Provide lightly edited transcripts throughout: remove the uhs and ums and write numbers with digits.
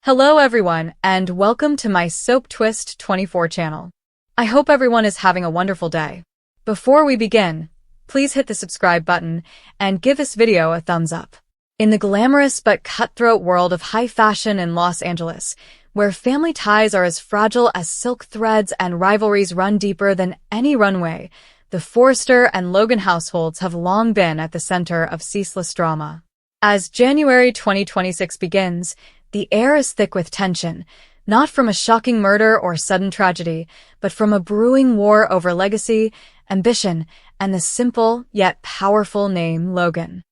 Hello everyone, and welcome to my Soap Twist 24 channel. I hope everyone is having a wonderful day. Before we begin, please hit the subscribe button and give this video a thumbs up. In the glamorous but cutthroat world of high fashion in Los Angeles, where family ties are as fragile as silk threads and rivalries run deeper than any runway, the Forrester and Logan households have long been at the center of ceaseless drama. As January 2026 begins, the air is thick with tension, not from a shocking murder or sudden tragedy, but from a brewing war over legacy, ambition, and the simple yet powerful name Logan.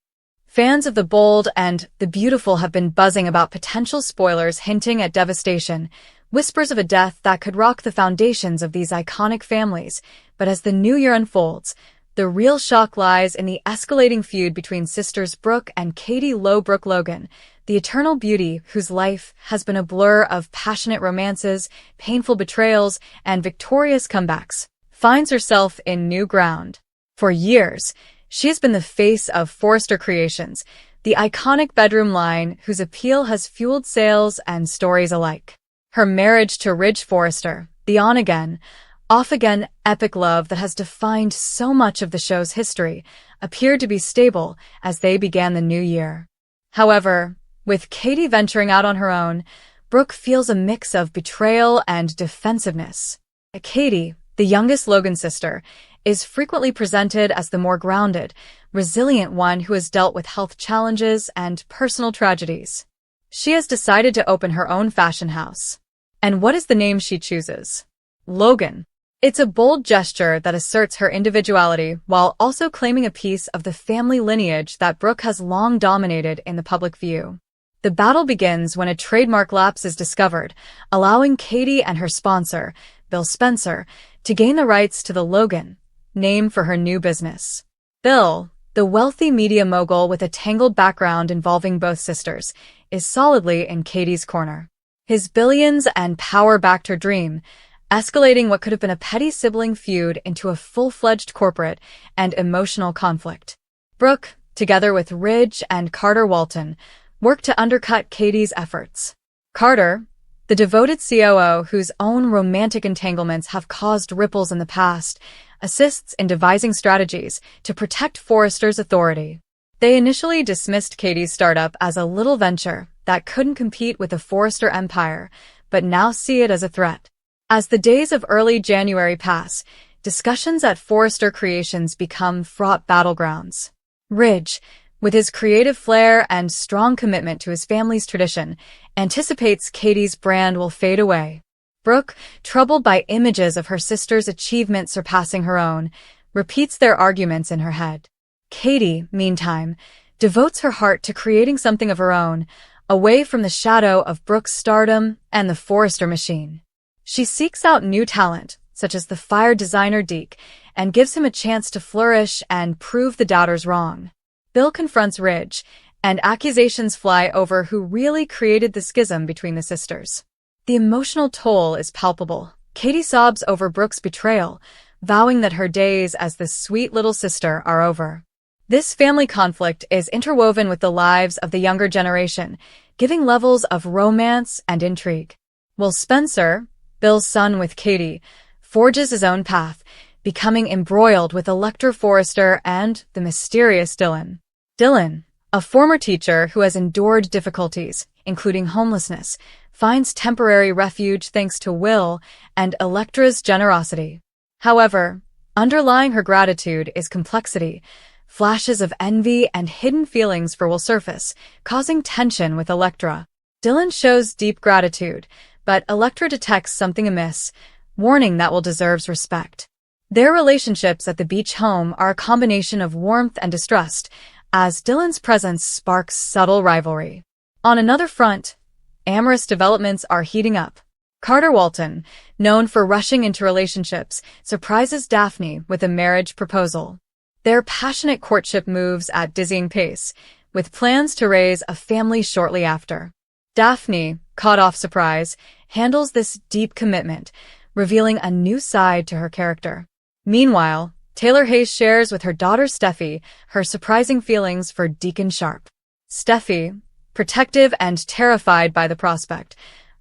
Fans of the bold and the beautiful have been buzzing about potential spoilers hinting at devastation, whispers of a death that could rock the foundations of these iconic families. But as the new year unfolds, the real shock lies in the escalating feud between sisters Brooke and Katie Brooke Logan, the eternal beauty whose life has been a blur of passionate romances, painful betrayals, and victorious comebacks, finds herself in new ground. For years, she has been the face of Forrester Creations, the iconic bedroom line whose appeal has fueled sales and stories alike. Her marriage to Ridge Forrester, the on-again, off-again epic love that has defined so much of the show's history, appeared to be stable as they began the new year. However, with Katie venturing out on her own, Brooke feels a mix of betrayal and defensiveness. Katie, the youngest Logan sister, is frequently presented as the more grounded, resilient one who has dealt with health challenges and personal tragedies. She has decided to open her own fashion house. And what is the name she chooses? Logan. It's a bold gesture that asserts her individuality while also claiming a piece of the family lineage that Brooke has long dominated in the public view. The battle begins when a trademark lapse is discovered, allowing Katie and her sponsor, Bill Spencer, to gain the rights to the Logan name for her new business. Bill, the wealthy media mogul with a tangled background involving both sisters, is solidly in Katie's corner. His billions and power backed her dream, escalating what could have been a petty sibling feud into a full-fledged corporate and emotional conflict. Brooke, together with Ridge and Carter Walton, worked to undercut Katie's efforts. Carter, the devoted COO whose own romantic entanglements have caused ripples in the past, assists in devising strategies to protect Forrester's authority. They initially dismissed Katie's startup as a little venture that couldn't compete with the Forrester empire, but now see it as a threat. As the days of early January pass, discussions at Forrester Creations become fraught battlegrounds. Ridge, with his creative flair and strong commitment to his family's tradition, anticipates Katie's brand will fade away. Brooke, troubled by images of her sister's achievements surpassing her own, repeats their arguments in her head. Katie, meantime, devotes her heart to creating something of her own, away from the shadow of Brooke's stardom and the Forrester machine. She seeks out new talent, such as the fire designer Deke, and gives him a chance to flourish and prove the doubters wrong. Bill confronts Ridge, and accusations fly over who really created the schism between the sisters. The emotional toll is palpable. Katie sobs over Brooke's betrayal, vowing that her days as the sweet little sister are over. This family conflict is interwoven with the lives of the younger generation, giving levels of romance and intrigue. While Spencer, Bill's son with Katie, forges his own path, becoming embroiled with Electra Forrester and the mysterious Dylan. Dylan, a former teacher who has endured difficulties, including homelessness, finds temporary refuge thanks to Will and Electra's generosity. However, underlying her gratitude is complexity. Flashes of envy and hidden feelings will surface, causing tension with Electra. Dylan shows deep gratitude, but Electra detects something amiss, warning that Will deserves respect. Their relationships at the beach home are a combination of warmth and distrust, as Dylan's presence sparks subtle rivalry. On another front, amorous developments are heating up. Carter Walton, known for rushing into relationships, surprises Daphne with a marriage proposal. Their passionate courtship moves at dizzying pace, with plans to raise a family shortly after. Daphne, caught off surprise, handles this deep commitment, revealing a new side to her character. Meanwhile, Taylor Hayes shares with her daughter Steffi her surprising feelings for Deacon Sharp. Steffi, protective and terrified by the prospect,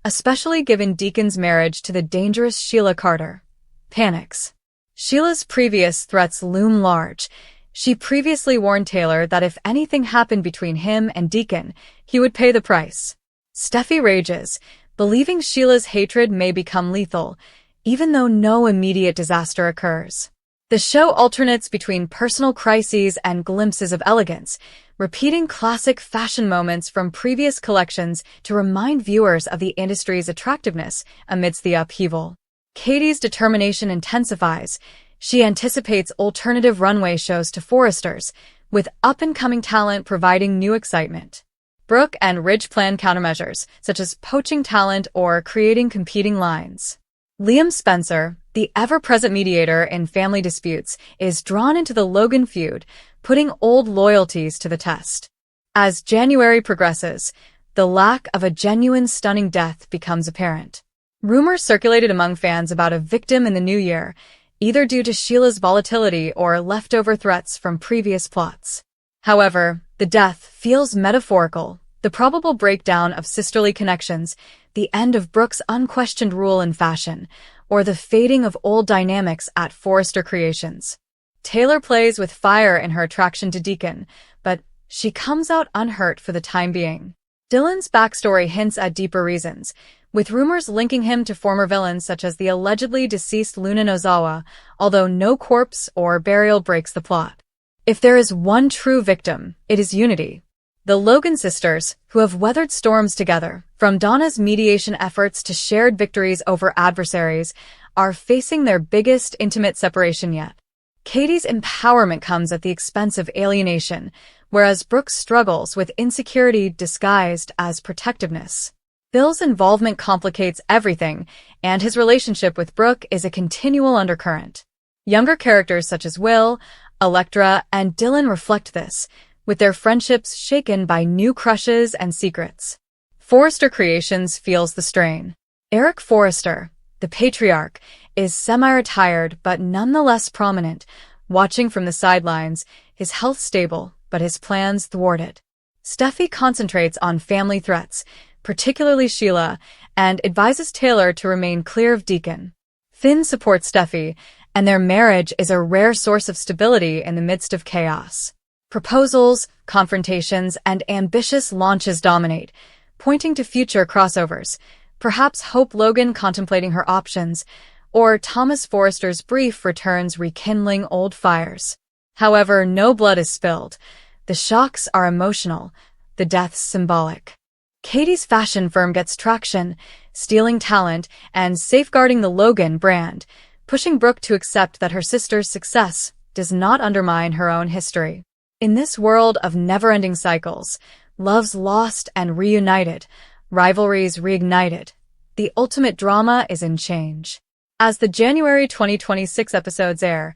especially given Deacon's marriage to the dangerous Sheila Carter. Panics. Sheila's previous threats loom large. She previously warned Taylor that if anything happened between him and Deacon, he would pay the price. Steffi rages, believing Sheila's hatred may become lethal, even though no immediate disaster occurs. The show alternates between personal crises and glimpses of elegance, repeating classic fashion moments from previous collections to remind viewers of the industry's attractiveness amidst the upheaval. Katie's determination intensifies. She anticipates alternative runway shows to Foresters, with up-and-coming talent providing new excitement. Brooke and Ridge plan countermeasures, such as poaching talent or creating competing lines. Liam Spencer, the ever-present mediator in family disputes, is drawn into the Logan feud, putting old loyalties to the test. As January progresses, the lack of a genuine stunning death becomes apparent. Rumors circulated among fans about a victim in the new year, either due to Sheila's volatility or leftover threats from previous plots. However, the death feels metaphorical, the probable breakdown of sisterly connections, the end of Brooke's unquestioned rule in fashion, or the fading of old dynamics at Forrester Creations. Taylor plays with fire in her attraction to Deacon, but she comes out unhurt for the time being. Dylan's backstory hints at deeper reasons, with rumors linking him to former villains such as the allegedly deceased Luna Nozawa, although no corpse or burial breaks the plot. If there is one true victim, it is Unity. The Logan sisters, who have weathered storms together, from Donna's mediation efforts to shared victories over adversaries, are facing their biggest intimate separation yet. Katie's empowerment comes at the expense of alienation, whereas Brooke struggles with insecurity disguised as protectiveness. Bill's involvement complicates everything, and his relationship with Brooke is a continual undercurrent. Younger characters such as Will, Electra, and Dylan reflect this, with their friendships shaken by new crushes and secrets. Forrester Creations feels the strain. Eric Forrester, the patriarch, is semi-retired but nonetheless prominent, watching from the sidelines, his health stable, but his plans thwarted. Steffi concentrates on family threats, particularly Sheila, and advises Taylor to remain clear of Deacon. Finn supports Steffi, and their marriage is a rare source of stability in the midst of chaos. Proposals, confrontations, and ambitious launches dominate, pointing to future crossovers, perhaps Hope Logan contemplating her options, or Thomas Forrester's brief returns rekindling old fires. However, no blood is spilled. The shocks are emotional, the deaths symbolic. Katie's fashion firm gets traction, stealing talent and safeguarding the Logan brand, pushing Brooke to accept that her sister's success does not undermine her own history. In this world of never-ending cycles, loves lost and reunited, rivalries reignited, the ultimate drama is in change. As the January 2026 episodes air,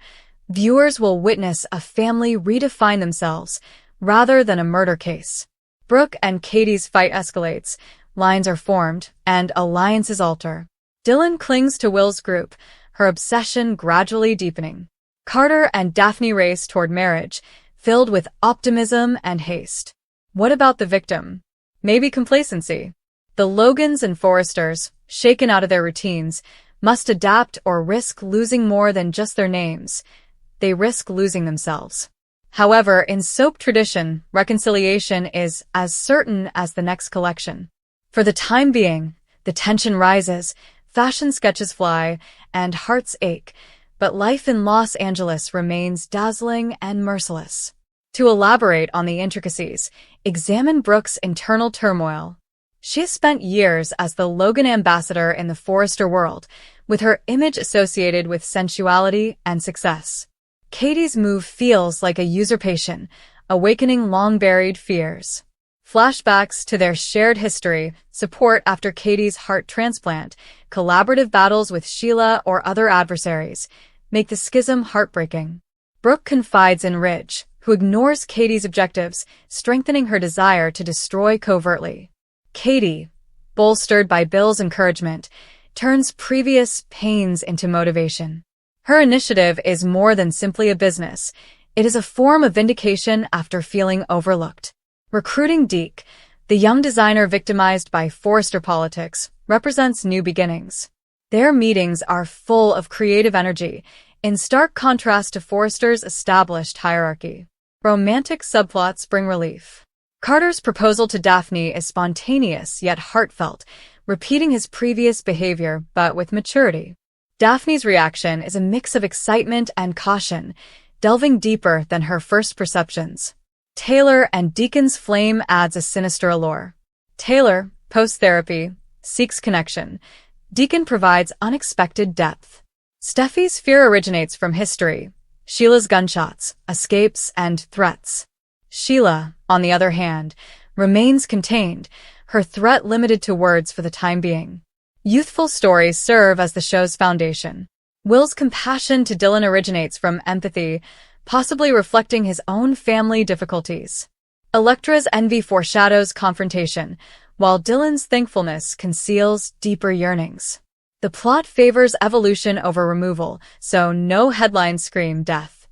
viewers will witness a family redefine themselves rather than a murder case. Brooke and Katie's fight escalates, lines are formed, and alliances alter. Dylan clings to Will's group, her obsession gradually deepening. Carter and Daphne race toward marriage, filled with optimism and haste. What about the victim? Maybe complacency. The Logans and Forresters, shaken out of their routines, must adapt or risk losing more than just their names. They risk losing themselves. However, in soap tradition, reconciliation is as certain as the next collection. For the time being, the tension rises, fashion sketches fly, and hearts ache, but life in Los Angeles remains dazzling and merciless. To elaborate on the intricacies, examine Brooke's internal turmoil. She has spent years as the Logan ambassador in the Forrester world, with her image associated with sensuality and success. Katie's move feels like a usurpation, awakening long-buried fears. Flashbacks to their shared history, support after Katie's heart transplant, collaborative battles with Sheila or other adversaries, make the schism heartbreaking. Brooke confides in Ridge, who ignores Katie's objectives, strengthening her desire to destroy covertly. Katie, bolstered by Bill's encouragement, turns previous pains into motivation. Her initiative is more than simply a business. It is a form of vindication after feeling overlooked. Recruiting Deke, The young designer victimized by Forrester politics represents new beginnings. Their meetings are full of creative energy, in stark contrast to Forrester's established hierarchy. Romantic subplots bring relief. Carter's proposal to Daphne is spontaneous yet heartfelt, repeating his previous behavior but with maturity. Daphne's reaction is a mix of excitement and caution, delving deeper than her first perceptions. Taylor and Deacon's flame adds a sinister allure. Taylor, post-therapy, seeks connection. Deacon provides unexpected depth. Steffi's fear originates from history, Sheila's gunshots, escapes, and threats. Sheila, on the other hand, remains contained, her threat limited to words for the time being. Youthful stories serve as the show's foundation. Will's compassion to Dylan originates from empathy, possibly reflecting his own family difficulties. Elektra's envy foreshadows confrontation, while Dylan's thankfulness conceals deeper yearnings. The plot favors evolution over removal, so no headlines scream death.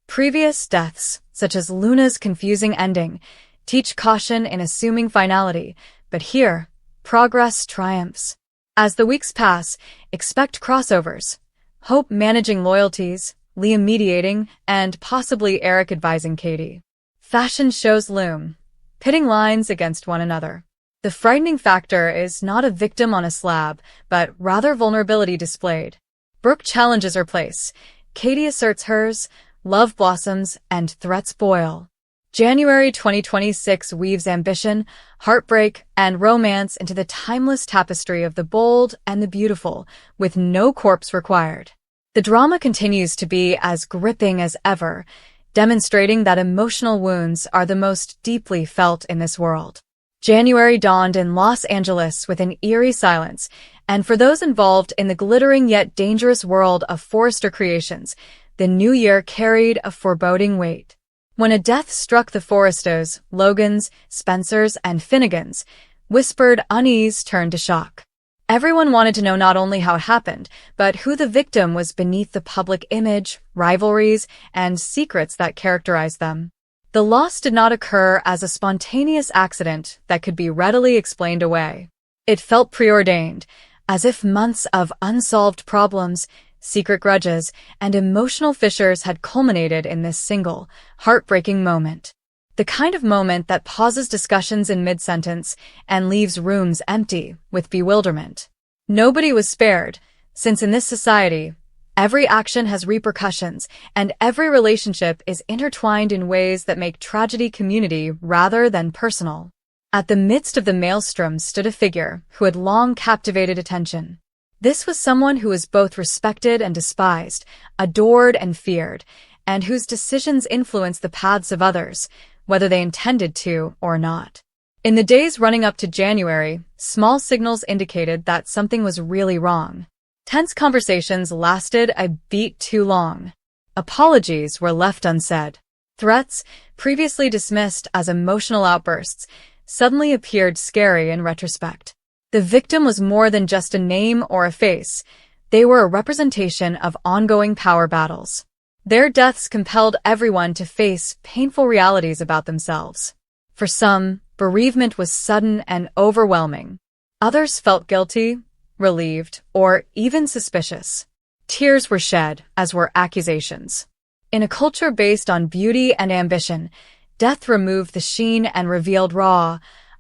Previous deaths, such as Luna's confusing ending, teach caution in assuming finality, but here, progress triumphs. As the weeks pass, expect crossovers. Hope managing loyalties, Liam mediating, and possibly Eric advising Katie. Fashion shows loom, pitting lines against one another. The frightening factor is not a victim on a slab, but rather vulnerability displayed. Brooke challenges her place. Katie asserts hers, love blossoms, and threats boil. January 2026 weaves ambition, heartbreak, and romance into the timeless tapestry of the bold and the beautiful, with no corpse required. The drama continues to be as gripping as ever, demonstrating that emotional wounds are the most deeply felt in this world. January dawned in Los Angeles with an eerie silence, and for those involved in the glittering yet dangerous world of Forrester Creations, the new year carried a foreboding weight. When a death struck the Forresters, Logans, Spencers, and Finnegans, whispered unease turned to shock. Everyone wanted to know not only how it happened, but who the victim was beneath the public image, rivalries, and secrets that characterized them. The loss did not occur as a spontaneous accident that could be readily explained away. It felt preordained, as if months of unsolved problems, secret grudges, and emotional fissures had culminated in this single, heartbreaking moment. The kind of moment that pauses discussions in mid-sentence and leaves rooms empty with bewilderment. Nobody was spared, since in this society, every action has repercussions, and every relationship is intertwined in ways that make tragedy community rather than personal. At the midst of the maelstrom stood a figure who had long captivated attention. This was someone who was both respected and despised, adored and feared, and whose decisions influenced the paths of others, whether they intended to or not. In the days running up to January, small signals indicated that something was really wrong. Tense conversations lasted a beat too long. Apologies were left unsaid. Threats, previously dismissed as emotional outbursts, suddenly appeared scary in retrospect. The victim was more than just a name or a face. They were a representation of ongoing power battles. Their deaths compelled everyone to face painful realities about themselves. For some, bereavement was sudden and overwhelming. Others felt guilty, relieved, or even suspicious. Tears were shed, as were accusations. In a culture based on beauty and ambition, death removed the sheen and revealed raw,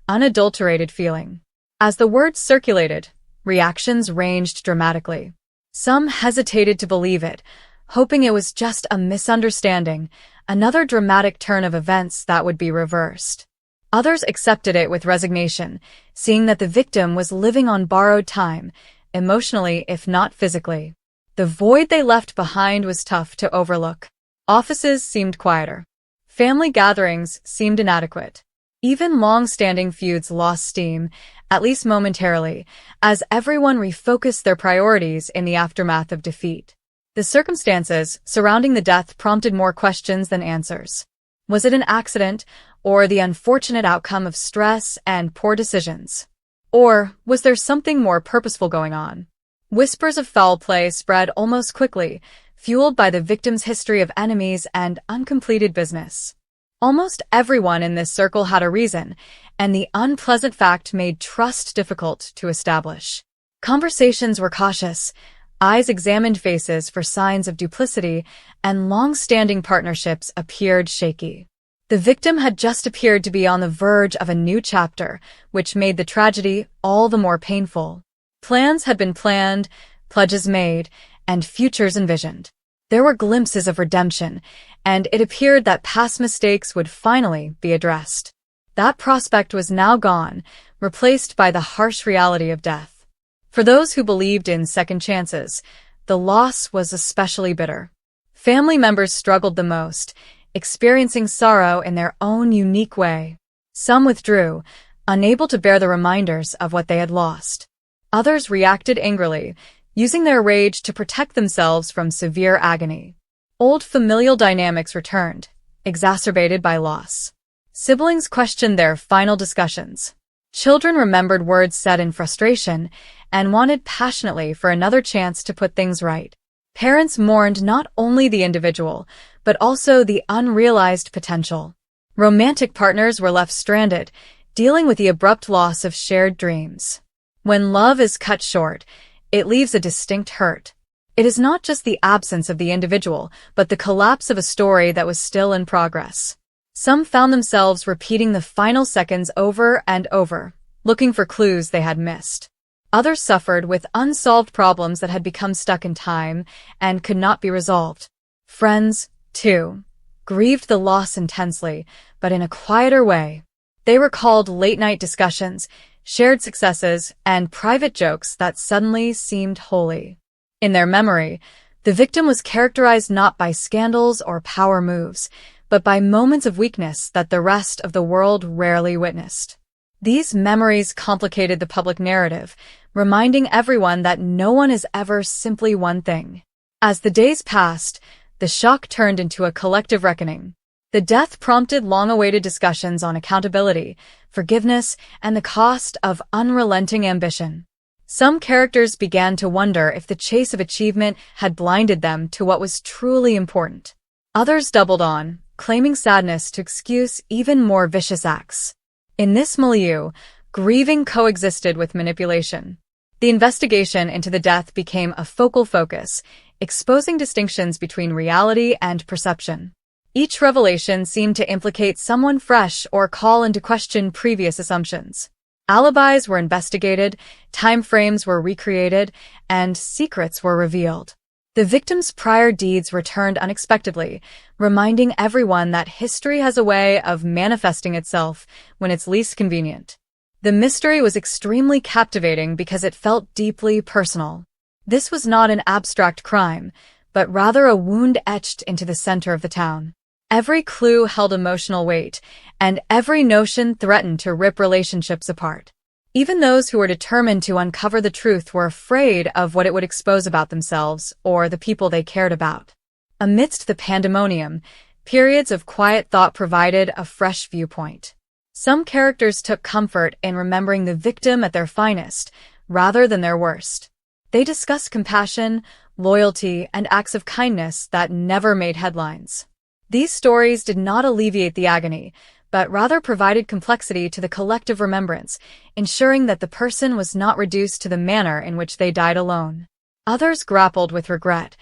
unadulterated feeling. As the word circulated, reactions ranged dramatically. Some hesitated to believe it, hoping it was just a misunderstanding, another dramatic turn of events that would be reversed. Others accepted it with resignation, seeing that the victim was living on borrowed time, emotionally if not physically. The void they left behind was tough to overlook. Offices seemed quieter. Family gatherings seemed inadequate. Even long-standing feuds lost steam, at least momentarily, as everyone refocused their priorities in the aftermath of defeat. The circumstances surrounding the death prompted more questions than answers. Was it an accident, or the unfortunate outcome of stress and poor decisions? Or was there something more purposeful going on? Whispers of foul play spread almost quickly, fueled by the victim's history of enemies and uncompleted business. Almost everyone in this circle had a reason, and the unpleasant fact made trust difficult to establish. Conversations were cautious, eyes examined faces for signs of duplicity, and long-standing partnerships appeared shaky. The victim had just appeared to be on the verge of a new chapter, which made the tragedy all the more painful. Plans had been planned, pledges made, and futures envisioned. There were glimpses of redemption, and it appeared that past mistakes would finally be addressed. That prospect was now gone, replaced by the harsh reality of death. For those who believed in second chances, the loss was especially bitter. Family members struggled the most, experiencing sorrow in their own unique way. Some withdrew, unable to bear the reminders of what they had lost. Others reacted angrily, using their rage to protect themselves from severe agony. Old familial dynamics returned, exacerbated by loss. Siblings questioned their final discussions. Children remembered words said in frustration and wanted passionately for another chance to put things right. Parents mourned not only the individual, but also the unrealized potential. Romantic partners were left stranded, dealing with the abrupt loss of shared dreams. When love is cut short, it leaves a distinct hurt. It is not just the absence of the individual, but the collapse of a story that was still in progress. Some found themselves repeating the final seconds over and over, looking for clues they had missed. Others suffered with unsolved problems that had become stuck in time and could not be resolved. Friends, too, grieved the loss intensely, but in a quieter way. They recalled late-night discussions, shared successes, and private jokes that suddenly seemed holy. In their memory, the victim was characterized not by scandals or power moves, but by moments of weakness that the rest of the world rarely witnessed. These memories complicated the public narrative, reminding everyone that no one is ever simply one thing. As the days passed, the shock turned into a collective reckoning. The death prompted long-awaited discussions on accountability, forgiveness, and the cost of unrelenting ambition. Some characters began to wonder if the chase of achievement had blinded them to what was truly important. Others doubled on, claiming sadness to excuse even more vicious acts. In this milieu, grieving coexisted with manipulation. The investigation into the death became a focal focus, exposing distinctions between reality and perception. Each revelation seemed to implicate someone fresh or call into question previous assumptions. Alibis were investigated, time frames were recreated, and secrets were revealed. The victim's prior deeds returned unexpectedly, reminding everyone that history has a way of manifesting itself when it's least convenient. The mystery was extremely captivating because it felt deeply personal. This was not an abstract crime, but rather a wound etched into the center of the town. Every clue held emotional weight, and every notion threatened to rip relationships apart. Even those who were determined to uncover the truth were afraid of what it would expose about themselves or the people they cared about. Amidst the pandemonium, periods of quiet thought provided a fresh viewpoint. Some characters took comfort in remembering the victim at their finest, rather than their worst. They discussed compassion, loyalty, and acts of kindness that never made headlines. These stories did not alleviate the agony, but rather provided complexity to the collective remembrance, ensuring that the person was not reduced to the manner in which they died alone. Others grappled with regret,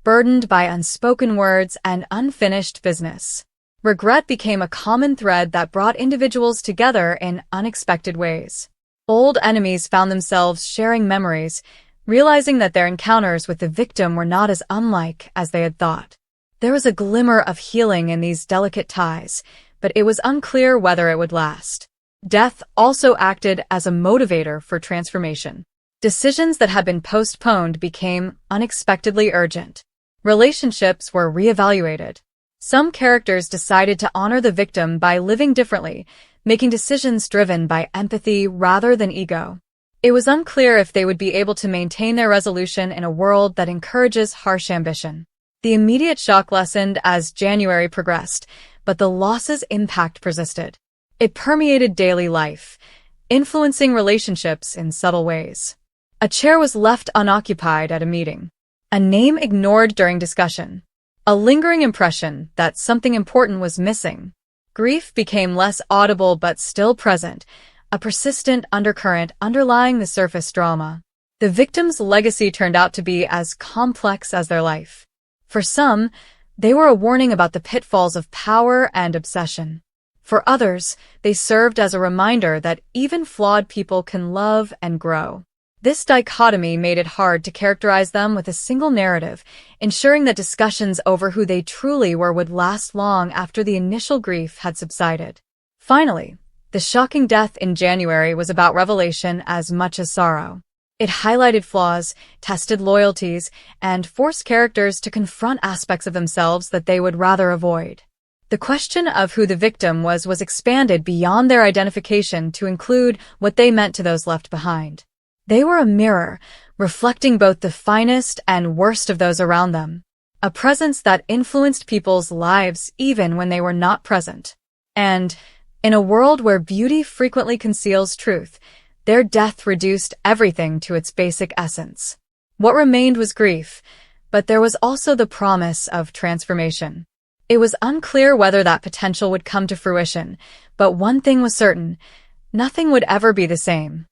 burdened by unspoken words and unfinished business. Regret became a common thread that brought individuals together in unexpected ways. Old enemies found themselves sharing memories, realizing that their encounters with the victim were not as unlike as they had thought. There was a glimmer of healing in these delicate ties, but it was unclear whether it would last. Death also acted as a motivator for transformation. Decisions that had been postponed became unexpectedly urgent. Relationships were reevaluated. Some characters decided to honor the victim by living differently, making decisions driven by empathy rather than ego. It was unclear if they would be able to maintain their resolution in a world that encourages harsh ambition. The immediate shock lessened as January progressed, but the loss's impact persisted. It permeated daily life, influencing relationships in subtle ways. A chair was left unoccupied at a meeting. A name ignored during discussion. A lingering impression that something important was missing. grief became less audible but still present, a persistent undercurrent underlying the surface drama. The victims' legacy turned out to be as complex as their life. For some, they were a warning about the pitfalls of power and obsession. For others, they served as a reminder that even flawed people can love and grow. This dichotomy made it hard to characterize them with a single narrative, ensuring that discussions over who they truly were would last long after the initial grief had subsided. Finally, the shocking death in January was about revelation as much as sorrow. It highlighted flaws, tested loyalties, and forced characters to confront aspects of themselves that they would rather avoid. The question of who the victim was expanded beyond their identification to include what they meant to those left behind. They were a mirror, reflecting both the finest and worst of those around them, a presence that influenced people's lives even when they were not present. And, in a world where beauty frequently conceals truth, their death reduced everything to its basic essence. What remained was grief, but there was also the promise of transformation. It was unclear whether that potential would come to fruition, but one thing was certain: nothing would ever be the same.